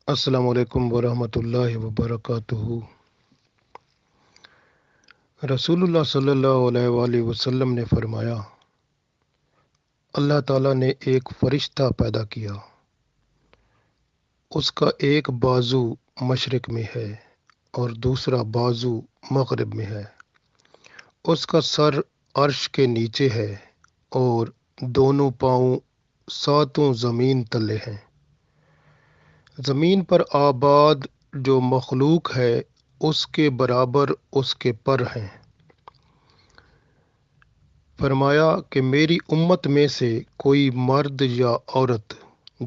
السلام علیکم ورحمۃ اللہ وبرکاتہ۔ رسول اللہ صلی اللہ علیہ وآلہ وسلم نے فرمایا، اللہ تعالیٰ نے ایک فرشتہ پیدا کیا، اس کا ایک بازو مشرق میں ہے اور دوسرا بازو مغرب میں ہے۔ اس کا سر عرش کے نیچے ہے اور دونوں پاؤں ساتوں زمین تلے ہیں۔ زمین پر آباد جو مخلوق ہے اس کے برابر اس کے پر ہیں۔ فرمایا کہ میری امت میں سے کوئی مرد یا عورت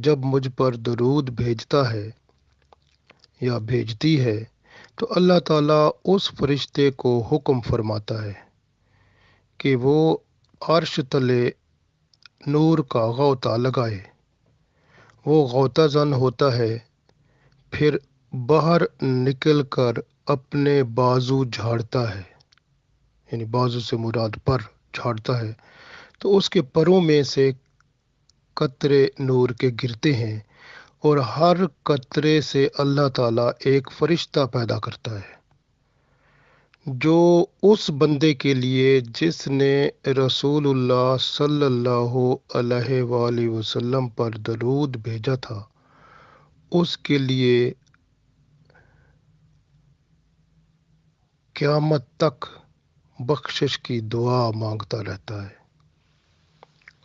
جب مجھ پر درود بھیجتا ہے یا بھیجتی ہے تو اللہ تعالیٰ اس فرشتے کو حکم فرماتا ہے کہ وہ عرش تلے نور کا غوطہ لگائے۔ وہ غوطہ زن ہوتا ہے، پھر باہر نکل کر اپنے بازو جھاڑتا ہے، یعنی بازو سے مراد پر جھاڑتا ہے، تو اس کے پروں میں سے قطرے نور کے گرتے ہیں اور ہر قطرے سے اللہ تعالیٰ ایک فرشتہ پیدا کرتا ہے جو اس بندے کے لیے جس نے رسول اللہ صلی اللہ علیہ وآلہ وسلم پر درود بھیجا تھا اس کے لیے قیامت تک بخشش کی دعا مانگتا رہتا ہے۔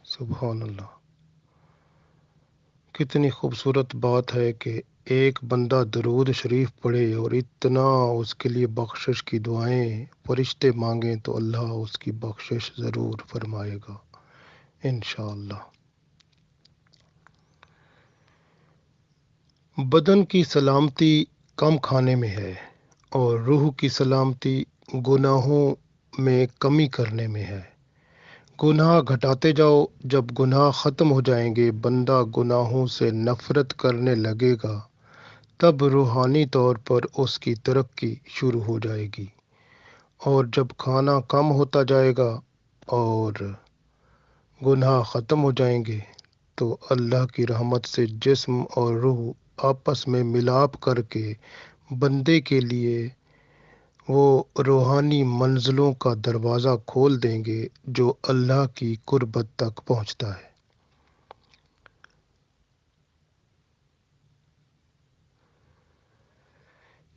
سبحان اللہ، کتنی خوبصورت بات ہے کہ ایک بندہ درود شریف پڑھے اور اتنا اس کے لیے بخشش کی دعائیں فرشتے مانگیں تو اللہ اس کی بخشش ضرور فرمائے گا انشاءاللہ۔ بدن کی سلامتی کم کھانے میں ہے اور روح کی سلامتی گناہوں میں کمی کرنے میں ہے۔ گناہ گھٹاتے جاؤ، جب گناہ ختم ہو جائیں گے بندہ گناہوں سے نفرت کرنے لگے گا، تب روحانی طور پر اس کی ترقی شروع ہو جائے گی، اور جب کھانا کم ہوتا جائے گا اور گناہ ختم ہو جائیں گے تو اللہ کی رحمت سے جسم اور روح آپس میں ملاپ کر کے بندے کے لیے وہ روحانی منزلوں کا دروازہ کھول دیں گے جو اللہ کی قربت تک پہنچتا ہے۔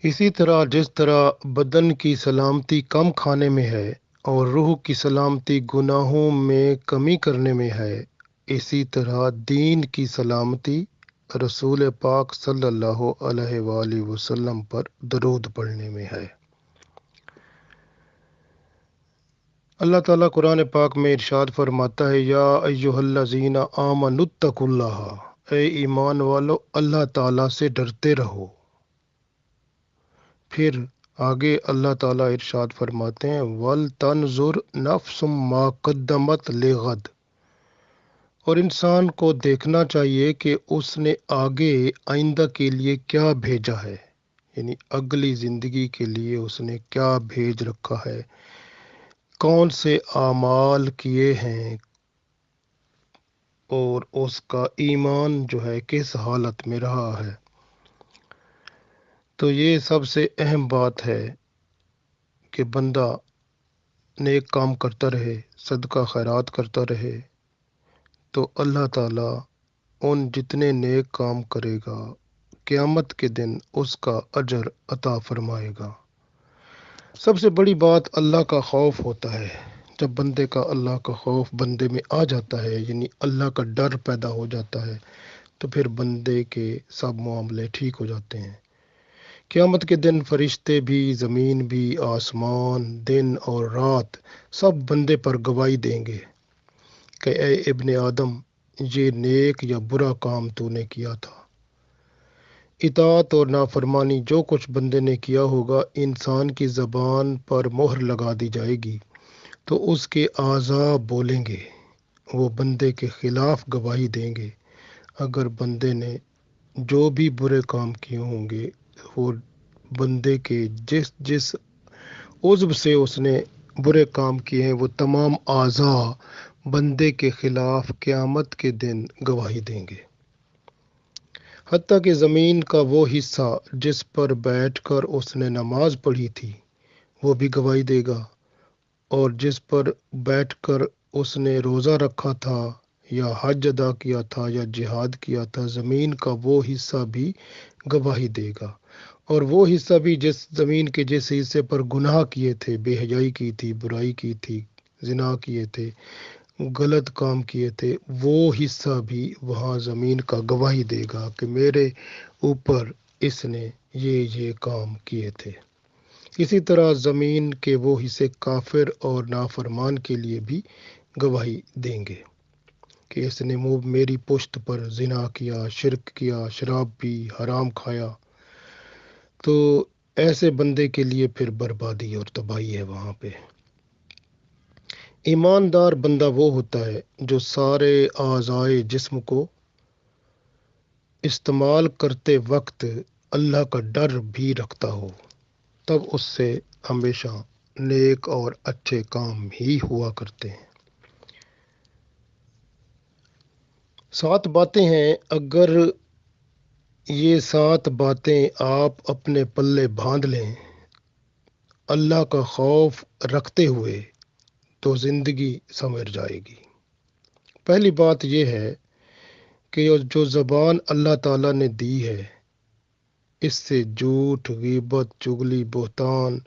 اسی طرح جس طرح بدن کی سلامتی کم کھانے میں ہے اور روح کی سلامتی گناہوں میں کمی کرنے میں ہے، اسی طرح دین کی سلامتی رسول پاک صلی اللہ علیہ وآلہ وسلم پر درود پڑھنے میں ہے۔ اللہ تعالیٰ قرآن پاک میں ارشاد فرماتا ہے، یا ایہا الذین آمنوا اتقوا اللہ، اے ایمان والو اللہ تعالیٰ سے ڈرتے رہو۔ پھر آگے اللہ تعالیٰ ارشاد فرماتے ہیں، وَلْتَنْظُرْ نَفْسٌ مَا قَدَّمَتْ لِغَدٍ، اور انسان کو دیکھنا چاہیے کہ اس نے آگے آئندہ کے لیے کیا بھیجا ہے، یعنی اگلی زندگی کے لیے اس نے کیا بھیج رکھا ہے، کون سے اعمال کیے ہیں اور اس کا ایمان جو ہے کس حالت میں رہا ہے۔ تو یہ سب سے اہم بات ہے کہ بندہ نیک کام کرتا رہے، صدقہ خیرات کرتا رہے، تو اللہ تعالیٰ ان جتنے نیک کام کرے گا قیامت کے دن اس کا اجر عطا فرمائے گا۔ سب سے بڑی بات اللہ کا خوف ہوتا ہے۔ جب بندے کا اللہ کا خوف بندے میں آ جاتا ہے، یعنی اللہ کا ڈر پیدا ہو جاتا ہے، تو پھر بندے کے سب معاملے ٹھیک ہو جاتے ہیں۔ قیامت کے دن فرشتے بھی، زمین بھی، آسمان، دن اور رات سب بندے پر گواہی دیں گے کہ اے ابن آدم، یہ نیک یا برا کام تو نے کیا تھا۔ اطاعت اور نافرمانی جو کچھ بندے نے کیا ہوگا، انسان کی زبان پر مہر لگا دی جائے گی تو اس کے اعضاء بولیں گے، وہ بندے کے خلاف گواہی دیں گے۔ اگر بندے نے جو بھی برے کام کیے ہوں گے، وہ بندے کے جس جس عضو سے اس نے برے کام کیے ہیں وہ تمام اعضاء بندے کے خلاف قیامت کے دن گواہی دیں گے۔ حتیٰ کہ زمین کا وہ حصہ جس پر بیٹھ کر اس نے نماز پڑھی تھی وہ بھی گواہی دے گا، اور جس پر بیٹھ کر اس نے روزہ رکھا تھا یا حج ادا کیا تھا یا جہاد کیا تھا، زمین کا وہ حصہ بھی گواہی دے گا، اور وہ حصہ بھی جس زمین کے جس حصے پر گناہ کیے تھے، بے حیائی کی تھی، برائی کی تھی، زنا کیے تھے، غلط کام کیے تھے، وہ حصہ بھی وہاں زمین کا گواہی دے گا کہ میرے اوپر اس نے یہ کام کیے تھے۔ اسی طرح زمین کے وہ حصے کافر اور نافرمان کے لیے بھی گواہی دیں گے کہ اس نے میری پشت پر زنا کیا، شرک کیا، شراب پی، حرام کھایا۔ تو ایسے بندے کے لیے پھر بربادی اور تباہی ہے وہاں پہ۔ ایماندار بندہ وہ ہوتا ہے جو سارے اعضائے جسم کو استعمال کرتے وقت اللہ کا ڈر بھی رکھتا ہو، تب اس سے ہمیشہ نیک اور اچھے کام ہی ہوا کرتے ہیں۔ 7 باتیں ہیں، اگر یہ 7 باتیں آپ اپنے پلے باندھ لیں اللہ کا خوف رکھتے ہوئے تو زندگی سنور جائے گی۔ پہلی بات یہ ہے کہ جو زبان اللہ تعالیٰ نے دی ہے اس سے جھوٹ، غیبت، چغلی، بہتان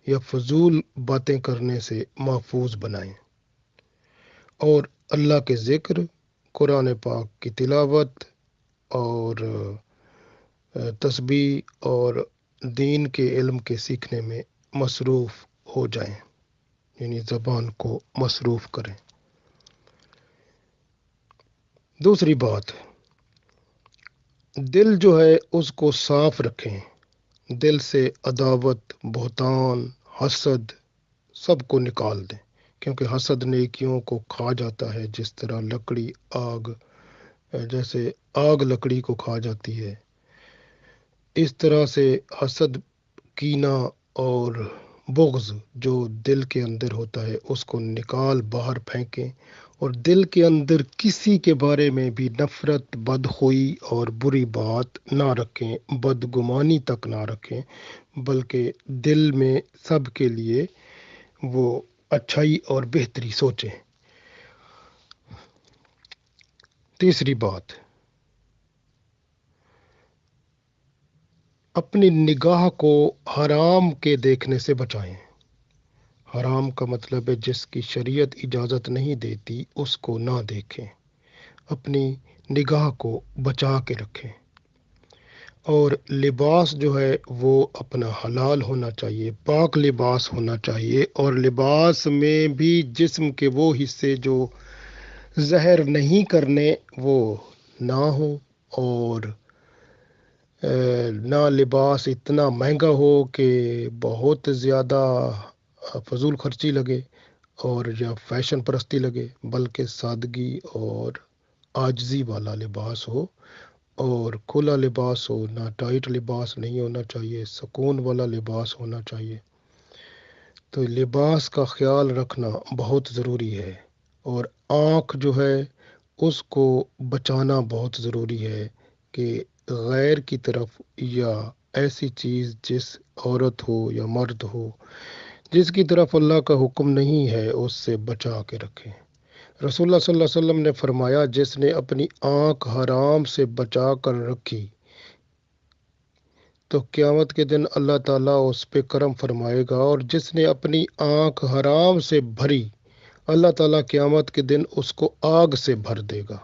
یا فضول باتیں کرنے سے محفوظ بنائیں، اور اللہ کے ذکر، قرآن پاک کی تلاوت اور تسبیح اور دین کے علم کے سیکھنے میں مصروف ہو جائیں، یعنی زبان کو مصروف کریں۔ دوسری بات، دل جو ہے اس کو صاف رکھیں، دل سے عداوت، بہتان، حسد سب کو نکال دیں، کیونکہ حسد نیکیوں کو کھا جاتا ہے، جس طرح لکڑی جیسے آگ لکڑی کو کھا جاتی ہے، اس طرح سے حسد، کینہ اور بغض جو دل کے اندر ہوتا ہے اس کو نکال باہر پھینکیں، اور دل کے اندر کسی کے بارے میں بھی نفرت، بدخوئی اور بری بات نہ رکھیں، بدگمانی تک نہ رکھیں، بلکہ دل میں سب کے لیے وہ اچھائی اور بہتری سوچیں۔ تیسری بات، اپنی نگاہ کو حرام کے دیکھنے سے بچائیں۔ حرام کا مطلب ہے جس کی شریعت اجازت نہیں دیتی اس کو نہ دیکھیں، اپنی نگاہ کو بچا کے رکھیں، اور لباس جو ہے وہ اپنا حلال ہونا چاہیے، پاک لباس ہونا چاہیے، اور لباس میں بھی جسم کے وہ حصے جو ظاہر نہیں کرنے وہ نہ ہو، اور نہ لباس اتنا مہنگا ہو کہ بہت زیادہ فضول خرچی لگے اور یا فیشن پرستی لگے، بلکہ سادگی اور عاجزی والا لباس ہو، اور کھلا لباس ہو، نہ ٹائٹ لباس نہیں ہونا چاہیے، سکون والا لباس ہونا چاہیے۔ تو لباس کا خیال رکھنا بہت ضروری ہے، اور آنکھ جو ہے اس کو بچانا بہت ضروری ہے کہ غیر کی طرف یا ایسی چیز جس عورت ہو یا مرد ہو جس کی طرف اللہ کا حکم نہیں ہے اس سے بچا کے رکھیں۔ رسول اللہ صلی اللہ علیہ وسلم نے فرمایا جس نے اپنی آنکھ حرام سے بچا کر رکھی تو قیامت کے دن اللہ تعالیٰ اس پہ کرم فرمائے گا، اور جس نے اپنی آنکھ حرام سے بھری اللہ تعالیٰ قیامت کے دن اس کو آگ سے بھر دے گا۔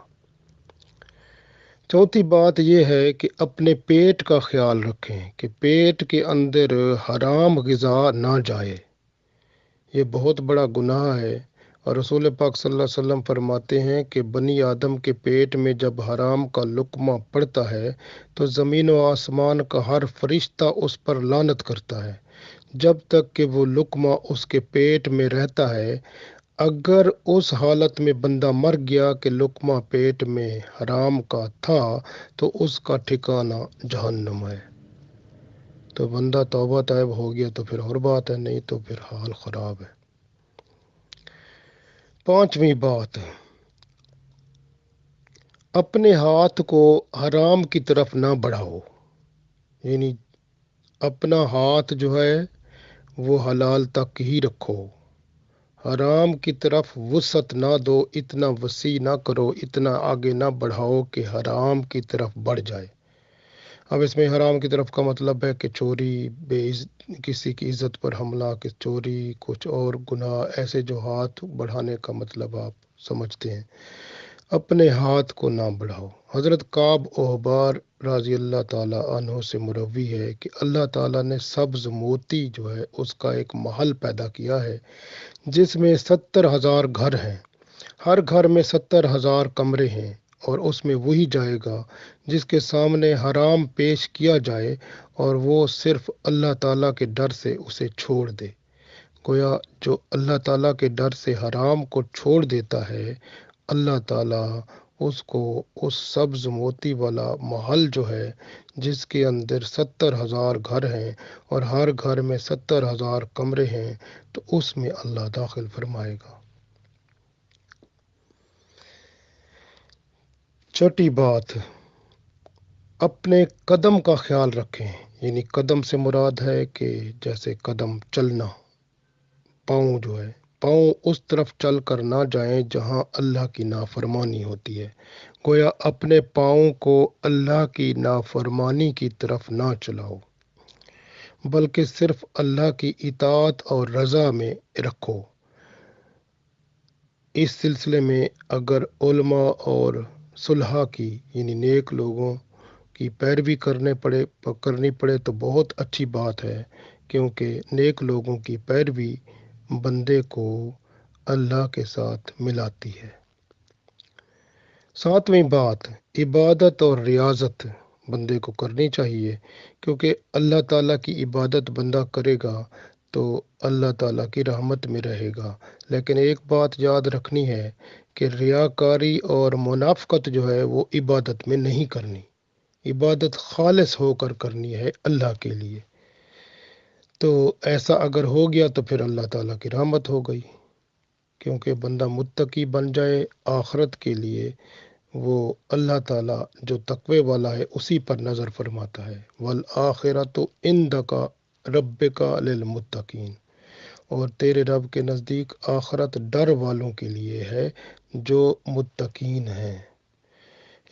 چوتھی بات یہ ہے کہ اپنے پیٹ کا خیال رکھیں کہ پیٹ کے اندر حرام غذا نہ جائے، یہ بہت بڑا گناہ ہے، اور رسول پاک صلی اللہ علیہ وسلم فرماتے ہیں کہ بنی آدم کے پیٹ میں جب حرام کا لقمہ پڑتا ہے تو زمین و آسمان کا ہر فرشتہ اس پر لعنت کرتا ہے جب تک کہ وہ لقمہ اس کے پیٹ میں رہتا ہے۔ اگر اس حالت میں بندہ مر گیا کہ لقمہ پیٹ میں حرام کا تھا تو اس کا ٹھکانہ جہنم ہے۔ تو بندہ توبہ طیب ہو گیا تو پھر اور بات ہے، نہیں تو پھر حال خراب ہے۔ 5ویں بات، اپنے ہاتھ کو حرام کی طرف نہ بڑھاؤ، یعنی اپنا ہاتھ جو ہے وہ حلال تک ہی رکھو، حرام کی طرف وسعت نہ دو، اتنا وسیع نہ کرو، اتنا آگے نہ بڑھاؤ کہ حرام کی طرف بڑھ جائے۔ اب اس میں حرام کی طرف کا مطلب ہے کہ چوری، کسی کی عزت پر حملہ، کہ چوری، کچھ اور گناہ، ایسے جو ہاتھ بڑھانے کا مطلب آپ سمجھتے ہیں۔ اپنے ہاتھ کو نہ بڑھاؤ۔ حضرت کعب احبار رضی اللہ تعالیٰ عنہ سے مروی ہے کہ اللہ تعالیٰ نے سبز موتی جو ہے اس کا ایک محل پیدا کیا ہے جس میں 70,000 گھر ہیں، ہر گھر میں 70,000 کمرے ہیں، اور اس میں وہی جائے گا جس کے سامنے حرام پیش کیا جائے اور وہ صرف اللہ تعالیٰ کے ڈر سے اسے چھوڑ دے۔ گویا جو اللہ تعالیٰ کے ڈر سے حرام کو چھوڑ دیتا ہے، اللہ تعالیٰ اس کو اس سبز موتی والا محل جو ہے جس کے اندر 70,000 گھر ہیں اور ہر گھر میں 70,000 کمرے ہیں، تو اس میں اللہ داخل فرمائے گا۔ چھٹی بات، اپنے قدم کا خیال رکھیں، یعنی قدم سے مراد ہے کہ جیسے قدم چلنا، پاؤں جو ہے، پاؤں اس طرف چل کر نہ جائیں جہاں اللہ کی نافرمانی ہوتی ہے۔ گویا اپنے پاؤں کو اللہ کی نافرمانی کی طرف نہ چلاؤ، بلکہ صرف اللہ کی اطاعت اور رضا میں رکھو۔ اس سلسلے میں اگر علماء اور صلحاء کی، یعنی نیک لوگوں کی پیروی کرنی پڑے تو بہت اچھی بات ہے، کیونکہ نیک لوگوں کی پیروی بندے کو اللہ کے ساتھ ملاتی ہے۔ ساتویں بات، عبادت اور ریاضت بندے کو کرنی چاہیے، کیونکہ اللہ تعالیٰ کی عبادت بندہ کرے گا تو اللہ تعالیٰ کی رحمت میں رہے گا۔ لیکن ایک بات یاد رکھنی ہے کہ ریاکاری اور منافقت جو ہے وہ عبادت میں نہیں کرنی، عبادت خالص ہو کر کرنی ہے اللہ کے لیے۔ تو ایسا اگر ہو گیا تو پھر اللہ تعالیٰ کی رحمت ہو گئی، کیونکہ بندہ متقی بن جائے آخرت کے لیے، وہ اللہ تعالیٰ جو تقوی والا ہے اسی پر نظر فرماتا ہے۔ والآخرۃ عندک ربک للمتقین، اور تیرے رب کے نزدیک آخرت ڈر والوں کے لیے ہے جو متقین ہیں۔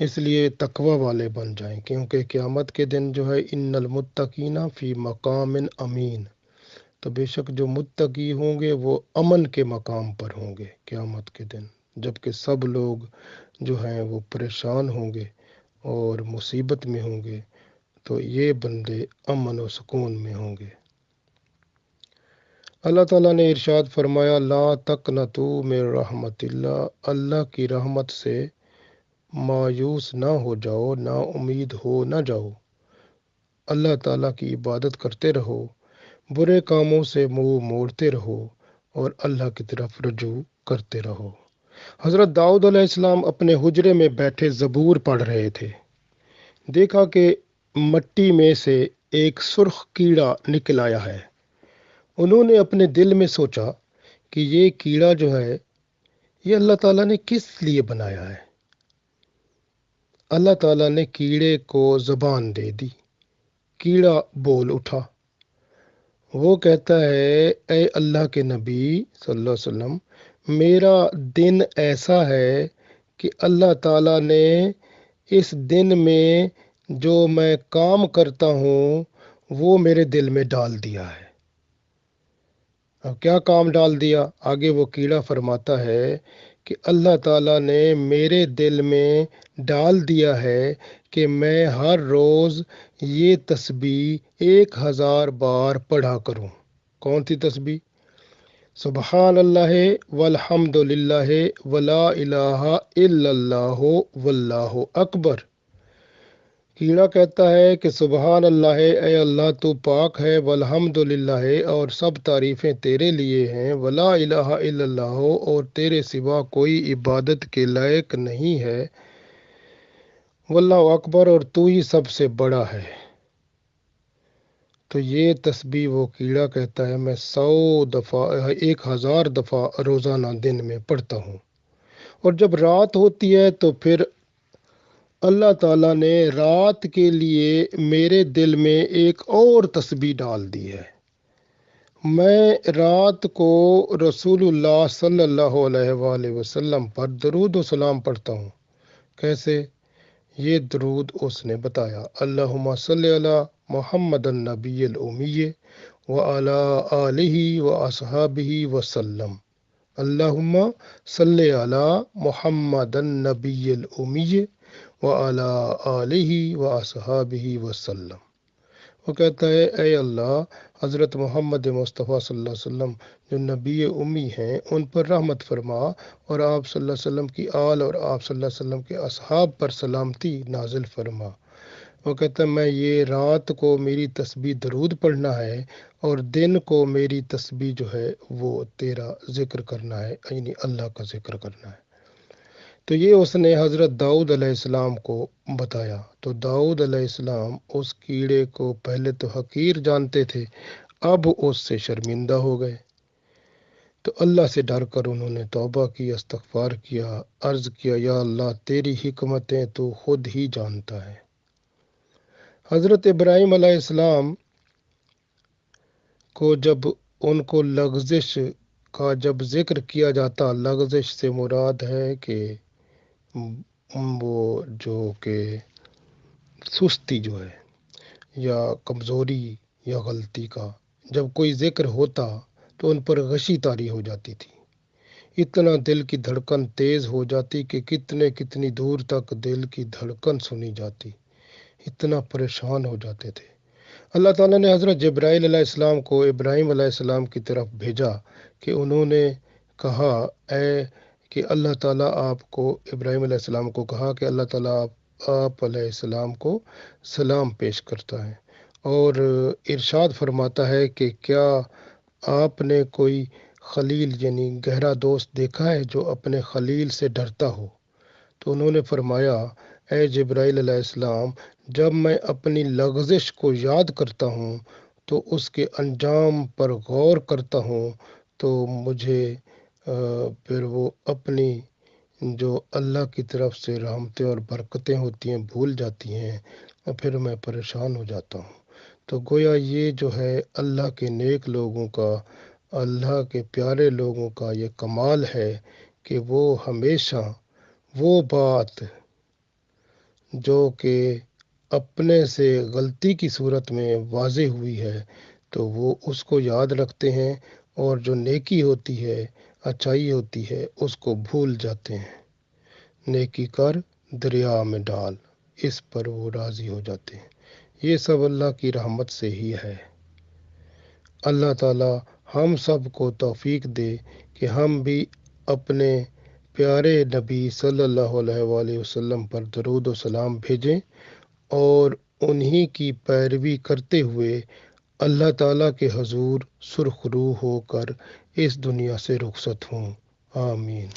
اس لیے تقوی والے بن جائیں، کیونکہ قیامت کے دن جو ہے ان المتقین فی مقام امین، تو بے شک جو متقی ہوں گے وہ امن کے مقام پر ہوں گے قیامت کے دن، جبکہ سب لوگ جو ہیں وہ پریشان ہوں گے اور مصیبت میں ہوں گے، تو یہ بندے امن و سکون میں ہوں گے۔ اللہ تعالیٰ نے ارشاد فرمایا، لا تقنطوا من رحمت اللہ، اللہ کی رحمت سے مایوس نہ ہو جاؤ، نا امید ہو نہ جاؤ، اللہ تعالیٰ کی عبادت کرتے رہو، برے کاموں سے منہ موڑتے رہو اور اللہ کی طرف رجوع کرتے رہو۔ حضرت داؤد علیہ السلام اپنے حجرے میں بیٹھے زبور پڑھ رہے تھے، دیکھا کہ مٹی میں سے ایک سرخ کیڑا نکل آیا ہے۔ انہوں نے اپنے دل میں سوچا کہ یہ کیڑا جو ہے یہ اللہ تعالیٰ نے کس لیے بنایا ہے۔ اللہ تعالیٰ نے کیڑے کو زبان دے دی، کیڑا بول اٹھا۔ وہ کہتا ہے، اے اللہ کے نبی صلی اللہ علیہ وسلم، میرا دن ایسا ہے کہ اللہ تعالیٰ نے اس دن میں جو میں کام کرتا ہوں وہ میرے دل میں ڈال دیا ہے۔ اب کیا کام ڈال دیا؟ آگے وہ کیڑا فرماتا ہے کہ اللہ تعالیٰ نے میرے دل میں ڈال دیا ہے کہ میں ہر روز یہ تسبیح 1000 بار پڑھا کروں۔ کون سی تسبیح؟ سبحان اللہ والحمد للہ ولا الہ الا اللہ واللہ اکبر۔ کیڑا کہتا ہے کہ سبحان اللہ، اے اللہ تو پاک ہے، والحمد للہ، اور سب تعریفیں تیرے لیے ہیں، ولا الہ الا اللہ، اور تیرے سوا کوئی عبادت کے لائق نہیں ہے، واللہ اکبر، اور تو ہی سب سے بڑا ہے۔ تو یہ تسبیح وہ کیڑا کہتا ہے میں 1000 دفعہ روزانہ دن میں پڑھتا ہوں، اور جب رات ہوتی ہے تو پھر اللہ تعالیٰ نے رات کے لیے میرے دل میں ایک اور تسبیح ڈال دی ہے۔ میں رات کو رسول اللہ صلی اللہ علیہ وآلہ وسلم پر درود و سلام پڑھتا ہوں۔ کیسے؟ یہ درود اس نے بتایا: اللہم صلی علی محمد النبی الامی وعلی آلہ واصحابہ وسلم۔ اللہم صلی علی محمد النبی الامی وعلی آلہ واصحابہ وسلم۔ وہ کہتا ہے: اے اللہ، حضرت محمد مصطفیٰ صلی اللہ علیہ وسلم جو نبی امی ہیں ان پر رحمت فرما، اور آپ صلی اللہ علیہ وسلم کی آل اور آپ صلی اللہ علیہ وسلم کے اصحاب پر سلامتی نازل فرما۔ وہ کہتا ہے میں یہ رات کو میری تسبیح درود پڑھنا ہے اور دن کو میری تسبیح جو ہے وہ تیرا ذکر کرنا ہے، یعنی اللہ کا ذکر کرنا ہے۔ تو یہ اس نے حضرت داؤد علیہ السلام کو بتایا۔ تو داؤد علیہ السلام اس کیڑے کو پہلے تو حقیر جانتے تھے، اب اس سے شرمندہ ہو گئے۔ تو اللہ سے ڈر کر انہوں نے توبہ کی، استغفار کیا، عرض کیا: یا اللہ، تیری حکمتیں تو خود ہی جانتا ہے۔ حضرت ابراہیم علیہ السلام کو جب ان کو لغزش کا جب ذکر کیا جاتا، لغزش سے مراد ہے کہ وہ جو کہ سستی جو ہے یا کمزوری یا غلطی کا جب کوئی ذکر ہوتا تو ان پر غشی طاری ہو جاتی تھی، اتنا دل کی دھڑکن تیز ہو جاتی کہ کتنی دور تک دل کی دھڑکن سنی جاتی، اتنا پریشان ہو جاتے تھے۔ اللہ تعالیٰ نے حضرت جبرائیل علیہ السلام کو ابراہیم علیہ السلام کی طرف بھیجا کہ انہوں نے کہا کہ اللہ تعالیٰ آپ کو، ابراہیم علیہ السلام کو کہا کہ اللہ تعالیٰ آپ علیہ السلام کو سلام پیش کرتا ہے اور ارشاد فرماتا ہے کہ کیا آپ نے کوئی خلیل یعنی گہرا دوست دیکھا ہے جو اپنے خلیل سے ڈرتا ہو؟ تو انہوں نے فرمایا: اے جبرائیل علیہ السلام، جب میں اپنی لغزش کو یاد کرتا ہوں تو اس کے انجام پر غور کرتا ہوں تو مجھے پھر وہ اپنی جو اللہ کی طرف سے رحمتیں اور برکتیں ہوتی ہیں بھول جاتی ہیں، پھر میں پریشان ہو جاتا ہوں۔ تو گویا یہ جو ہے اللہ کے نیک لوگوں کا، اللہ کے پیارے لوگوں کا یہ کمال ہے کہ وہ ہمیشہ وہ بات جو کہ اپنے سے غلطی کی صورت میں واضح ہوئی ہے تو وہ اس کو یاد رکھتے ہیں، اور جو نیکی ہوتی ہے، اچھائی ہوتی ہے، اس کو بھول جاتے ہیں۔ نیکی کر دریا میں ڈال، اس پر وہ راضی ہو جاتے ہیں۔ یہ سب اللہ کی رحمت سے ہی ہے۔ اللہ تعالی ہم سب کو توفیق دے کہ ہم بھی اپنے پیارے نبی صلی اللہ علیہ وآلہ وسلم پر درود و سلام بھیجیں اور انہی کی پیروی کرتے ہوئے اللہ تعالیٰ کے حضور سرخ روح ہو کر اس دنیا سے رخصت ہوں۔ آمین۔